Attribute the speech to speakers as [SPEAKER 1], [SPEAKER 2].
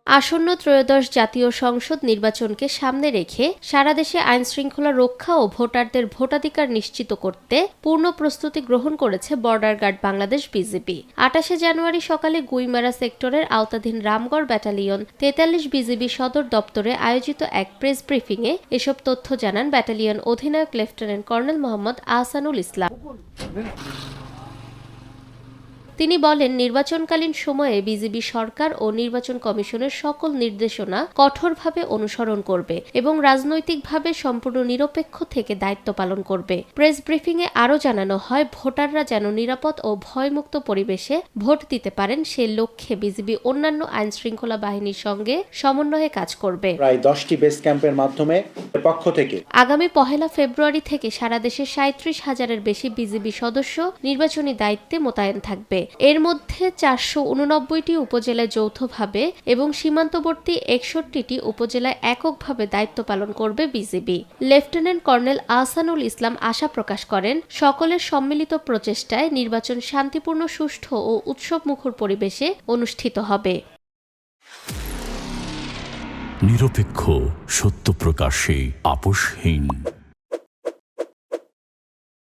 [SPEAKER 1] আসন্ন ত্রয়োদশ জাতীয় সংসদ নির্বাচনকে সামনে রেখে সারা দেশে আইনশৃঙ্খলা রক্ষা ও ভোটারদের ভোটাধিকার নিশ্চিত করতে পূর্ণ প্রস্তুতি গ্রহণ করেছে বর্ডার গার্ড বাংলাদেশ বিজিবি। ২৮ জানুয়ারি সকালে গুইমারা সেক্টরের আওতাধীন রামগড় ব্যাটালিয়ন ৪৩ বিজিবি সদর দপ্তরে আয়োজিত এক প্রেস ব্রিফিংয়ে এসব তথ্য জানান ব্যাটালিয়ন অধিনায়ক লেফটেন্যান্ট কর্নেল মোহাম্মদ আহসানুল ইসলাম। তিনি বলেন, নির্বাচনকালীন সময়ে বিজিবি সরকার ও নির্বাচন কমিশনের সকল নির্দেশনা কঠোরভাবে অনুসরণ করবে এবং রাজনৈতিকভাবে সম্পূর্ণ নিরপেক্ষ থেকে দায়িত্ব পালন করবে। প্রেস ব্রিফিংয়ে আরও জানানো হয়, ভোটাররা যেন নিরাপদ ও ভয়মুক্ত পরিবেশে ভোট দিতে পারেন সে লক্ষ্যে বিজিবি অন্যান্য আইনশৃঙ্খলা বাহিনীর সঙ্গে সমন্বয়ে কাজ করবে।
[SPEAKER 2] প্রায় 10টি বেস ক্যাম্পের মাধ্যমে পক্ষ থেকে
[SPEAKER 1] আগামী ১ ফেব্রুয়ারি থেকে সারা দেশে ৩৭,০০০-এর বেশি বিজিবি সদস্য নির্বাচনী দায়িত্বে মোতায়েন থাকবে। এর মধ্যে ৪৮৯টি উপজেলায় যৌথভাবে এবং সীমান্তবর্তী ৬১টি উপজেলায় এককভাবে দায়িত্ব পালন করবে বিজিবি। লেফটেন্যান্ট কর্নেল আহসানুল ইসলাম আশা প্রকাশ করেন, সকলের সম্মিলিত প্রচেষ্টায় নির্বাচন শান্তিপূর্ণ, সুষ্ঠু ও উৎসবমুখর পরিবেশে অনুষ্ঠিত হবে।
[SPEAKER 3] নিরপেক্ষ, সত্য প্রকাশে আপোষহীন।